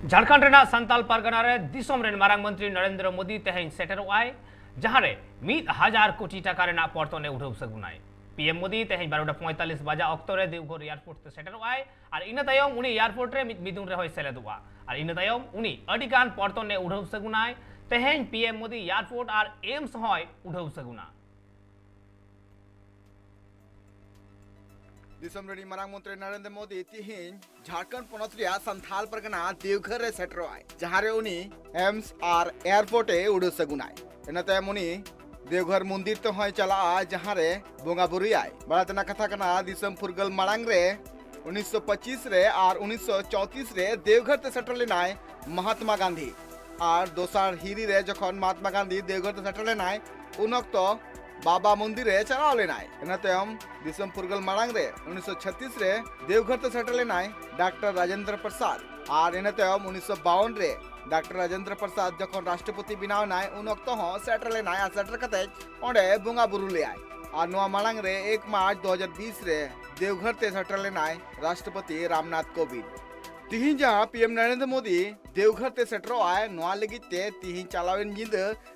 झारखंड रेना संताल परगना रे दिसोम रेन मारांग मंत्री नरेंद्र मोदी तेहेन सेटेरो आए जहां रे 1000 कोटी टाका रेना पर्तने उठौ सगुनाय पीएम मोदी तेहेन 12:45 बजा ऑक्टो रे देवघर एयरपोर्ट ते सेटेरो आए और इन तायम उनी एयरपोर्ट रे मिदुन रे होय सेलेदुआ और इन तायम उनी अडिगान पर्तने उठौ सगुनाय तेहेन पीएम मोदी एयरपोर्ट और एम्स होय उठौ सगुना दिसम रेडी मारांग मंत्री नरेंद्र मोदी तिहिन झारखंड पोनत रिया संथाल परगना देवघर रे सेटरो आय जहां रे उनी एम्स और एयरपोर्ट ए उड़ सगुनाय एनते मुनी देवघर मंदिर तो होय चला जहां रे बोंगा बुरी आय बड़ातना कथा कना दिसम फुरगल मारांग रे 1925 रे और 1934 रे देवघर ते सेटल लेनाय महात्मा गांधी और दोसार हिरी रे जखन महात्मा गांधी देवघर ते सेटल लेनाय उनक्तो बाबा मंदिर रे चलाव लेनाय एनातेम दिसम फुरगल मारांग रे 1936 रे देवघर ते सेटल लेनाय डॉक्टर राजेंद्र प्रसाद और एनातेम 1952 रे डॉक्टर राजेंद्र प्रसाद जखन राष्ट्रपति बनाव नाय उन वक्त हो सेटल लेनाय आ सेटल कते ओंडे बोंगा बुरु ले आय और नोआ मारांग रे 1 मार्च 2020 रे देवघर ते सेटल लेनाय राष्ट्रपति रामनाथ कोविंद तिहिन जहां पीएम नरेंद्र मोदी देवघर ते सेटरो आय नोआ लगी ते तिहिन चलावेन जिंद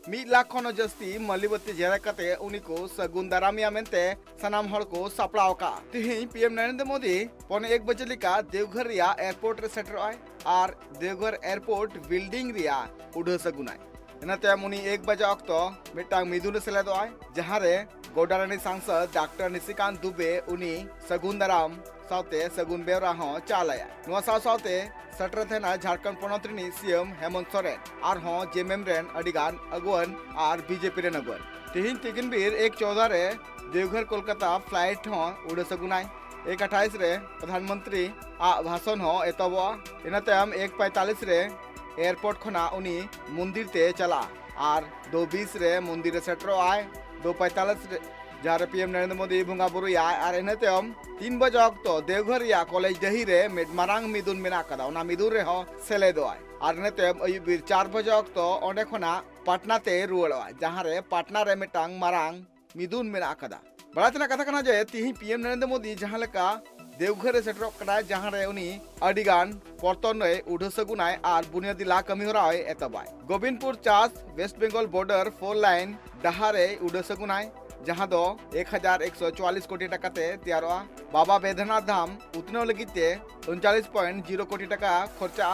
1 लाख खन जस्ती मलीबत्ती जेरा कते उनी को सगुन दारामिया मेंते सनाम हड़ को सपड़ाव का तिहिन पीएम नरेंद्र मोदी 1:45 बजे लिका देवघर रिया एयरपोर्ट रे सेटरो आय और देवघर एयरपोर्ट बिल्डिंग रिया उड़ सगुनाय एनाते मुनी 1 बजे ऑक्टो मिटांग मिदुन सेलेदो आय जहां रे गोडारानी सांसद डॉक्टर निशिकांत दुबे उनी सगुन दाराम साउते सगुन बेवरा हो चालाया नुआ साउते सटर थेना झारखंड पोनोत्रिनी सीएम हेमंत सोरेन और हो जेएमएम रेन अडिगान अगुवन और बीजेपी रेन अगुवन तिहिन तिगिन बीर 1:14 रे देवघर कोलकाता फ्लाइट हो उड़ सगुनाय 1:28 रे प्रधानमंत्री आ भाषण हो एतबो इनातेम 1:45 रे एयरपोर्ट खना उनी मंदिर ते चला और 2:20 रे मंदिर सेटरो आय 2:45 रे जहां पीएम नरेंद्र मोदी बोंगा बुरु और एनातेम 3 बजे ऑक्टो देवघर या कॉलेज दही रे मारांग मिदुन मेना कदा ओना मिदुन रे हो सेलेदो आय और एनातेम अयुबीर 4 बजे ऑक्टो ओंडे खना पटना ते रुवाड़वा जहां रे पटना रे मिटांग मारांग मिदुन मेना कदा बड़ातना कथा कना जे तिहि पीएम नरेंद्र मोदी जहां लेका देवघर रे सेटरो कदा जहां रे उनी अडिगान पर्तन रे उड़ सगुनाय और बुनियादी ला कमी होरा होय एतबाय Govindpur Chas west Bengal border 4 line डहारे उड़ सगुनाय जहां दो 1144 कोटी टाका ते तैयारोआ बाबा बैद्यनाथ धाम उतनो लगिते 39.0 कोटी टाका खर्चा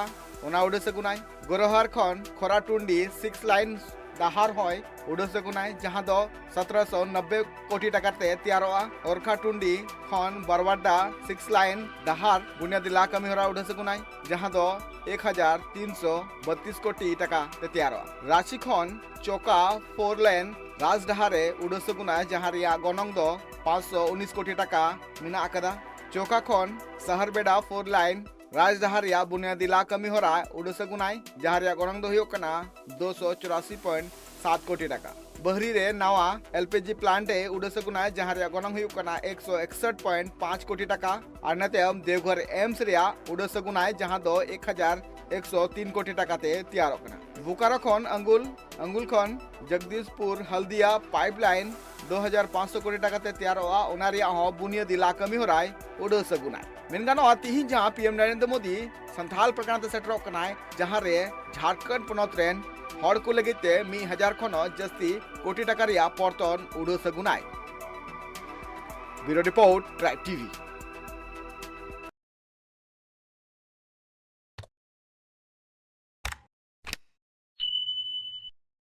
ओना उड़ सगुनाय गोरहार खन खोराटुंडी 6 लाइन डहार होय उड़ सगुनाय जहां दो 1790 कोटी टाका ते तैयारोआ ओरखाटुंडी खन बरवाडा 6 लाइन डहार बुनियादी ला कमी होरा उड़ सगुनाय जहां दो 1332 कोटी टाका ते तैयारोआ राशि खन चोका 4 लाइन राजडहारे उड़ सगुनाय जहां रिया गनंग दो 519 कोटी टाका मिना आकदा चोका खन शहर बेड़ा 4 लाइन राजडहार रिया बुनियादी ला कमी होरा उड़ सगुनाय जहां रिया गनंग दो हुयो कना 284.7 कोटी टाका बहरी रे नवा एलपीजी प्लांट ए उड़ सगुनाय जहां रिया गनंग हुयो कना 161.5 कोटी टाका और नतेम देवघर एम्स रिया उड़ सगुनाय जहां दो 1103 कोटी टाका ते तैयार कना बुकारो खन अंगुल खन जगदीशपुर हल्दिया पाइपलाइन 2500 कोटी टाका ते तैयार हुआ ओनारिया हो बुनियादी ला कमी होराय उड़ सगुनाय मेनगानो तिहिन जहां पीएम नरेंद्र मोदी संथाल प्रकरण ते सेटरो कनाय जहां रे झारखंड पोनत रेन हड़ को लगिते 1000 खन जस्ती कोटी टाका रिया पर्तन उड़ सगुनाय ब्यूरो रिपोर्ट ट्राइब टीवी।